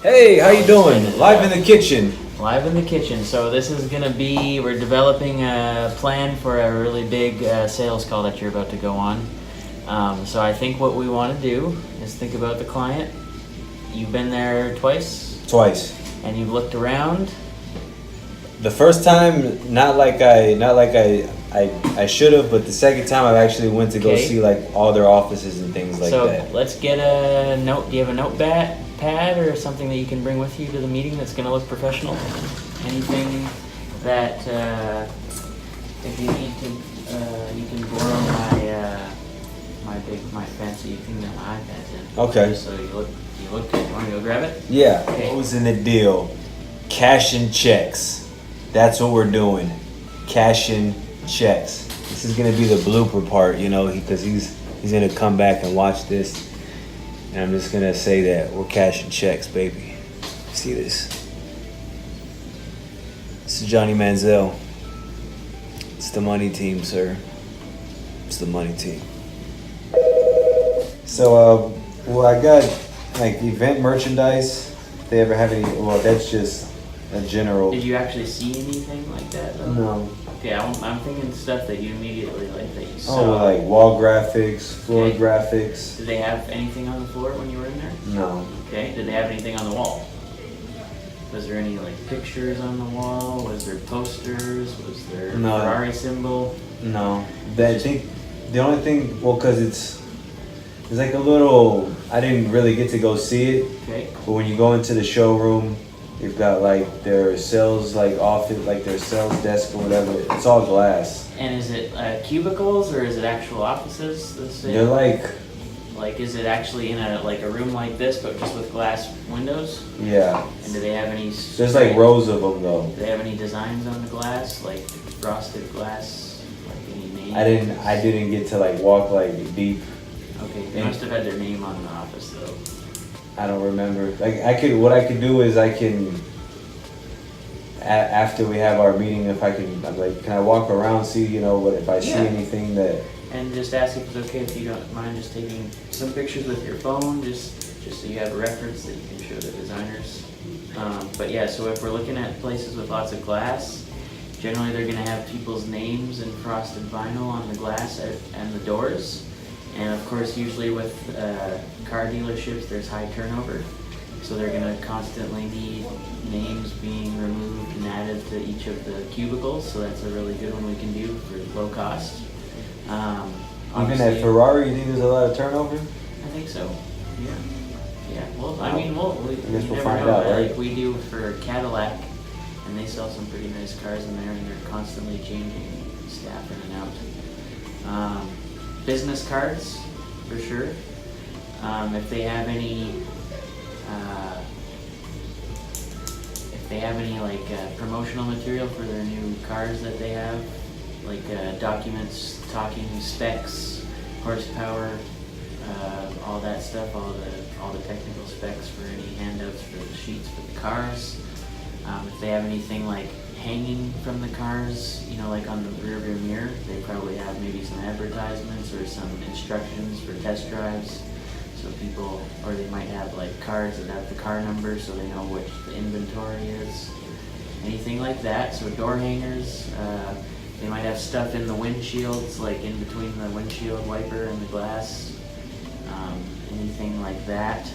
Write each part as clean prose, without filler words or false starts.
Hey, how you doing? Live in the kitchen. Live in the kitchen. So this is gonna be, we're developing a plan for a really big sales call that you're about to go on. So I think what we want to do is think about the client. You've been there twice, Twice. and you've looked around. The first time, not like I should have, but the second time I actually went to go Okay. see like all their offices and things like So that. let's get a note. Do you have a notepad or something that you can bring with you to the meeting that's gonna look professional? Anything that if you need to, you can borrow my fancy thing that my iPad's in. Okay. So you look good. You wanna go grab it? Yeah. Okay. What was in the deal? Cashing checks. That's what we're doing. Cashing checks. This is gonna be the blooper part, you know, because he's gonna come back and watch this. And I'm just gonna say that we're cashing checks, baby. See this? This is Johnny Manziel. It's the money team, sir. It's the money team. So, well, I got like event merchandise. If they ever have any, well, that's just a general. Did you actually see anything like that though? No. Okay, I'm thinking stuff that you immediately like that you saw. Oh, like wall graphics, floor Okay. graphics. Did they have anything on the floor when you were in there? No. Okay, did they have anything on the wall? Was there any like pictures on the wall? Was there posters? Was there a No. Ferrari symbol? No. I think the only thing, well, cause it's like a little. I didn't really get to go see it, Okay, but when you go into the showroom, you've got like their sales like office, like their sales desk or whatever. It's all glass. and is it cubicles or is it actual offices? They're Like is it actually in a room like this but just with glass windows? yeah. And do they have any? There's like rows of them though. Do they have any designs on the glass, like frosted glass, like any names? I didn't get to like walk like deep. Okay, they must have had their name on the office though. I don't remember. Like what I could do is I can, after we have our meeting, if I'm like, can I walk around, see, you know, what if I see Yeah. anything that, And just ask if it's okay if you don't mind just taking some pictures with your phone, just so you have a reference that you can show the designers. But yeah, so if we're looking at places with lots of glass, generally they're gonna have people's names in frosted vinyl on the glass and the doors. And of course, usually with car dealerships, there's high turnover. So they're gonna constantly need names being removed and added to each of the cubicles. So that's a really good one we can do for low cost. even Obviously- at Ferrari, you think there's a lot of turnover? I think so. Yeah. Yeah. Well, I mean, we guess we'll never find know. out, right? Like we do for Cadillac, and they sell some pretty nice cars in there, and they're constantly changing staff in and out. Business cards, for sure. If they have any, like promotional material for their new cars that they have, like documents talking specs, horsepower, all that stuff, all the technical specs for any handouts for the sheets for the cars. If they have anything like hanging from the cars, you know, like on the rear view mirror, they probably have maybe some advertisements or some instructions for test drives. So people, or they might have like cards that have the car number so they know which the inventory is. Anything like that. So door hangers, they might have stuff in the windshields, like in between the windshield wiper and the glass. Anything like that.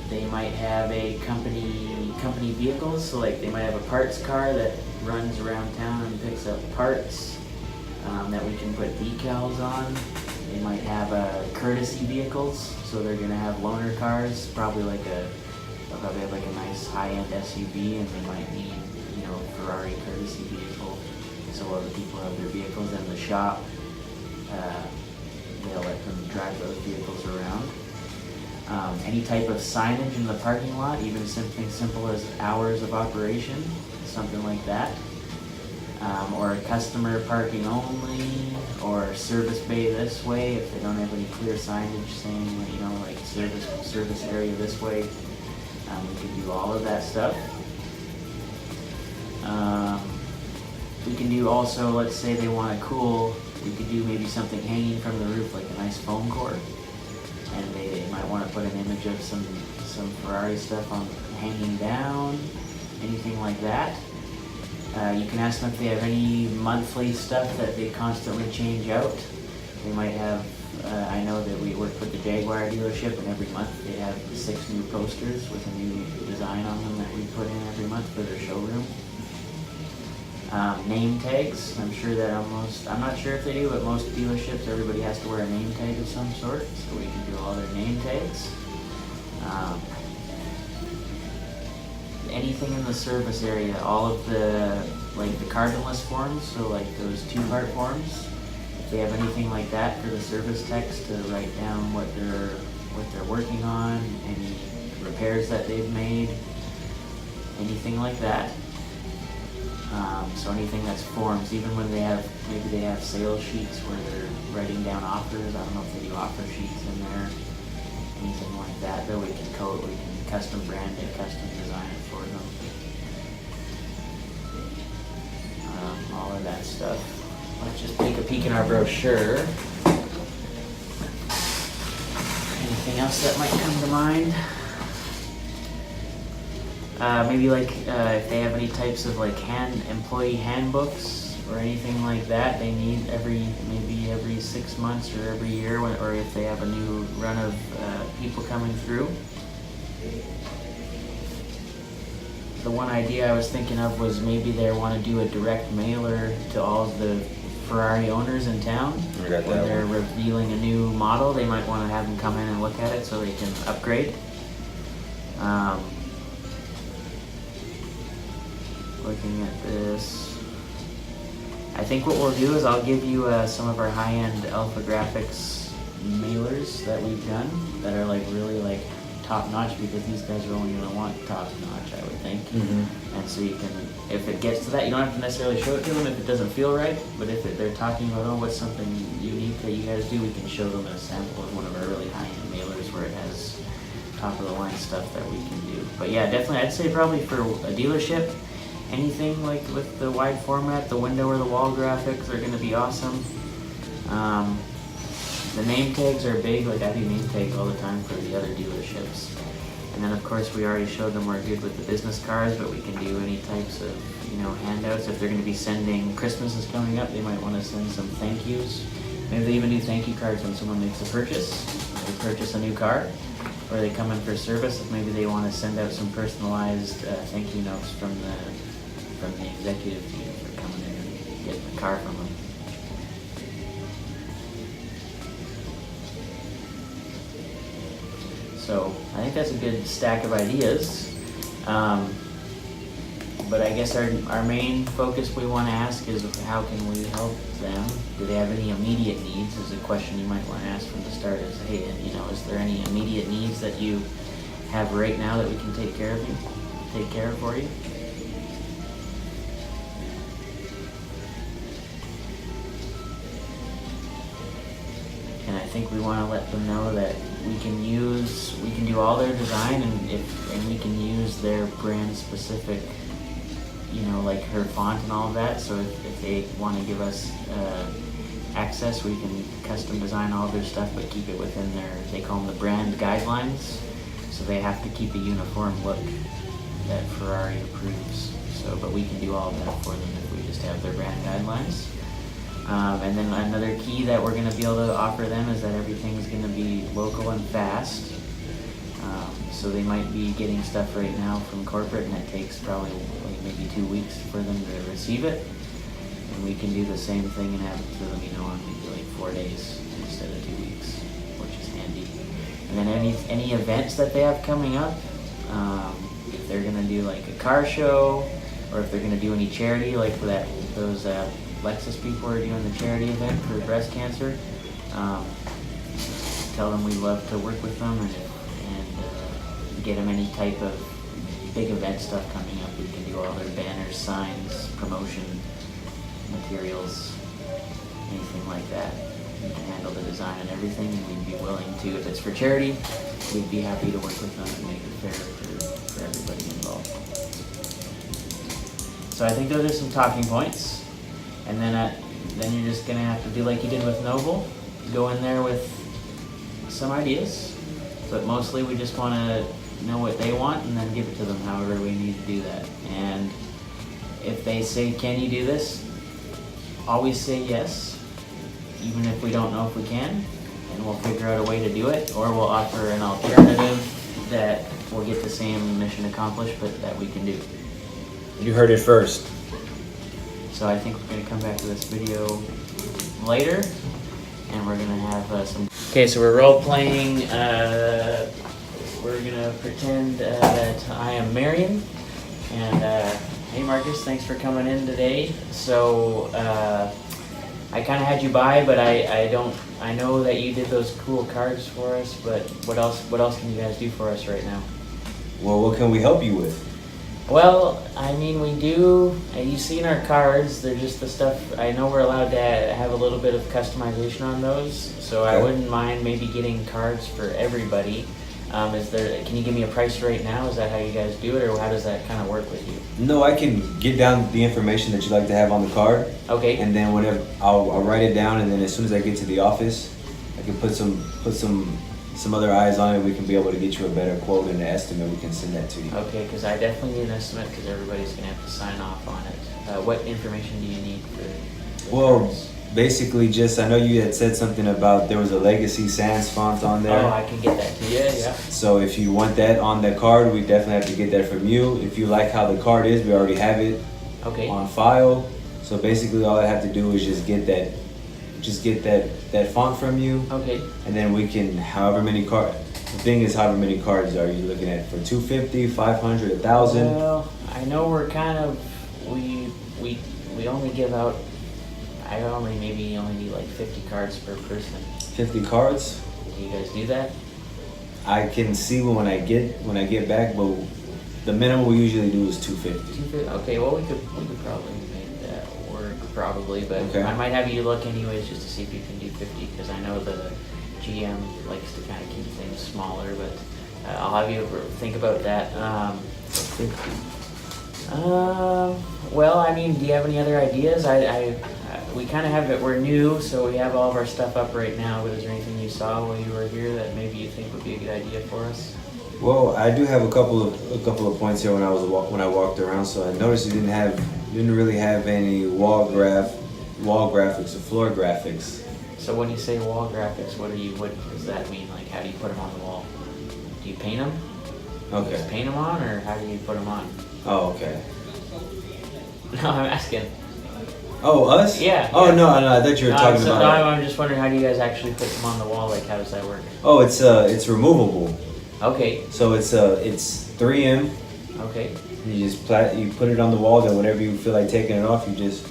They might have a company vehicles, so like they might have a parts car that runs around town and picks up parts that we can put decals on. They might have courtesy vehicles, so they're gonna have loaner cars, they'll probably have like a nice high-end SUV, and they might need, you know, Ferrari courtesy vehicle. So other people have their vehicles in the shop. They'll let them drive those vehicles around. Any type of signage in the parking lot, even something simple as hours of operation, something like that. Or customer parking only, or service bay this way, if they don't have any clear signage saying, you know, like service area this way. We can do all of that stuff. We can do also, let's say they want we could do maybe something hanging from the roof, like a nice foam cord. and they might want to put an image of some Ferrari stuff on hanging down, anything like that. You can ask them if they have any monthly stuff that they constantly change out. They might have, I know that we work with the Jaguar dealership, and every month they have 6 new posters with a new design on them that we put in every month for their showroom. Name tags, I'm sure that I'm not sure if they do, but most dealerships, everybody has to wear a name tag of some sort, so we can do all their name tags. Anything in the service area, all of the cardinalist forms, so like those 2-part forms, if they have anything like that for the service techs to write down what they're working on, any repairs that they've made, anything like that. So anything that's forms, even when maybe they have sales sheets where they're writing down offers. I don't know if they do offer sheets in there, anything like that we can custom brand it, custom design it for them. All of that stuff. Let's just take a peek in our brochure. Anything else that might come to mind? Maybe if they have any types of employee handbooks or anything like that they need maybe every 6 months or every year, or if they have a new run of people coming through. The one idea I was thinking of was maybe they want to do a direct mailer to all of the Ferrari owners in town. When they're revealing a new model, they might want to have them come in and look at it so they can upgrade. Looking at this, I think what we'll do is I'll give you some of our high-end Alpha Graphics mailers that we've done that are really top-notch, because these guys are only going to want top-notch, I would think. Mm-hmm. And so you can, if it gets to that, you don't have to necessarily show it to them if it doesn't feel right, but if they're talking about, what's something unique that you guys do, we can show them a sample of one of our really high-end mailers where it has top-of-the-line stuff that we can do. But yeah, definitely, I'd say probably for a dealership, anything like with the wide format, the window or the wall graphics are going to be awesome. The name tags are big. I do name tags all the time for the other dealerships. And then of course we already showed them we're good with the business cards, but we can do any types of handouts. If they're going to be sending, Christmas is coming up, they might want to send some thank yous. Maybe they even do thank you cards when someone makes a purchase. They purchase a new car, or they come in for service. If maybe they want to send out some personalized thank you notes from the executive team for coming in and getting the car from them. So I think that's a good stack of ideas. But I guess our main focus we want to ask is, how can we help them? Do they have any immediate needs? Is a question you might want to ask from the start. Is, hey, is there any immediate needs that you have right now that we can take care of for you? And I think we want to let them know that we can do all their design, and we can use their brand specific, like her font and all of that. So if they want to give us access, we can custom design all their stuff, but keep it within they call them the brand guidelines. So they have to keep a uniform look that Ferrari approves. But we can do all of that for them if we just have their brand guidelines. And then another key that we're going to be able to offer them is that everything's going to be local and fast. So they might be getting stuff right now from corporate, and it takes probably maybe 2 weeks for them to receive it. And we can do the same thing and have it to them, in maybe 4 days instead of 2 weeks, which is handy. And then any events that they have coming up, if they're going to do a car show, or if they're going to do any charity, like for those Lexus people are doing the charity event for breast cancer, tell them we'd love to work with them and get them any type of big event stuff coming up. We can do all their banners, signs, promotion materials, anything like that. We can handle the design and everything, and we'd be willing to, if it's for charity, we'd be happy to work with them and make it fair for everybody involved. So I think those are some talking points. And then you're just going to have to do like you did with Noble. Go in there with some ideas, but mostly we just want to know what they want and then give it to them however we need to do that. And if they say, can you do this? Always say yes, even if we don't know if we can, and we'll figure out a way to do it, or we'll offer an alternative that will get the same mission accomplished, but that we can do. You heard it first. So I think we're going to come back to this video later, and we're going to have some... Okay, so we're role-playing, we're going to pretend that I am Marion, and hey Marcus, thanks for coming in today. So I kind of had you by, but I know that you did those cool cards for us, but what else can you guys do for us right now? Well, what can we help you with? Well, I mean, we do, you've seen our cards, they're just the stuff, I know we're allowed to have a little bit of customization on those, so I wouldn't mind maybe getting cards for everybody. Can you give me a price right now? Is that how you guys do it, or how does that kind of work with you? No, I can get down the information that you'd like to have on the card. Okay. And then whenever I'll write it down, and then as soon as I get to the office, I can put some other eyes on it. We can be able to get you a better quote and an estimate. We can send that to you. Okay, because I definitely need an estimate because everybody's gonna have to sign off on it. What information do you need for? Well, cards? basically, just I know you had said something about there was a Legacy Sans font on there. Oh, I can get that to you. Yeah. So if you want that on the card, we definitely have to get that from you. If you like how the card is, we already have it Okay. on file. So basically, all I have to do is just get that font from you, Okay. and then we can however many cards. The thing is, however many cards are you looking at for 250, 500, 1,000? Well, I know we're kind of we only give out. I maybe only need like 50 cards per person. 50 cards. Do you guys do that? I can see when I get back, but the minimum we usually do is 250. 250. Okay. Well, we could probably make that work probably, but Okay. I might have you look anyways just to see if you can do 50 because I know the GM likes to kind of keep things smaller, but I'll have you think about that. 50. Well, I mean, do you have any other ideas? We kind of have it. We're new, so we have all of our stuff up right now. But is there anything you saw while you were here that maybe you think would be a good idea for us? Well, I do have a couple of points here when I walked around. So I noticed you didn't really have any wall graphics or floor graphics. So when you say wall graphics, what does that mean? Like, how do you put them on the wall? Do you paint them? Okay. Just paint them on, or how do you put them on? Oh, okay. No, I'm asking. Oh, us? Yeah. Oh, yeah. no, I thought you were talking so about. I'm just wondering, how do you guys actually put them on the wall? Like, how does that work? Oh, it's removable. Okay. So it's 3M. Okay. You just you put it on the wall. Then whenever you feel like taking it off, you just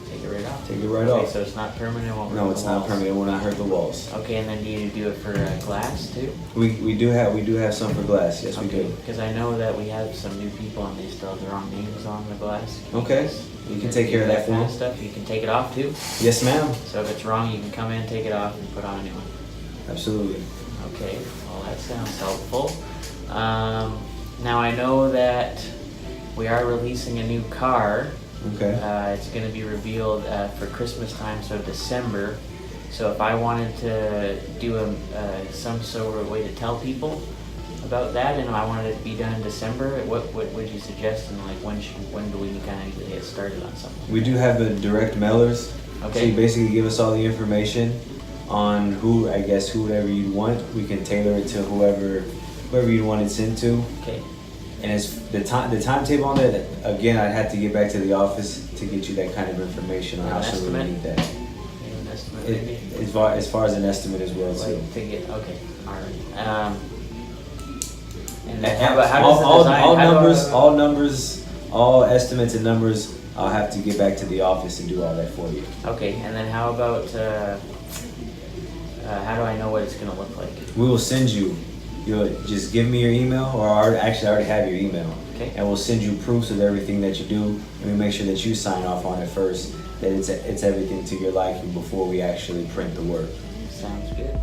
Take it right off. take it right Okay, off. so it's not permanent. It won't hurt No, the it's not walls. permanent. It will not hurt the walls. Okay, and then do you do it for glass too? We do have some for glass. Yes, we do. Because I know that we have some new people and they still have their own names on the glass. Okay. You can take care of that for kind me. of stuff. You can take it off too. Yes, ma'am. So if it's wrong, you can come in, take it off, and put on a new one. Absolutely. Okay. Well, that sounds helpful. Now I know that we are releasing a new car. Okay. It's going to be revealed for Christmas time, so December. So if I wanted to do some sort of way to tell people about that, and I wanted it to be done in December, what would you suggest? And like when do we kind of get started on something? We do have the direct mailers. Okay. So you basically give us all the information on whoever you want. We can tailor it to whoever you want it sent to. Okay. And as the timetable on that, again, I'd have to get back to the office to get you that kind of information on An how soon we estimate? need that. Maybe an estimate, maybe. As far as an estimate as well too. Like to get all right. And then how does the All numbers, all estimates and numbers, I'll have to get back to the office and do all that for you. Okay, and then how about how do I know what it's gonna look like? We will send you. You'll just give me your email, or I already have your email. Okay. And we'll send you proofs of everything that you do, and we make sure that you sign off on it first, that it's everything to your liking before we actually print the work. Sounds good.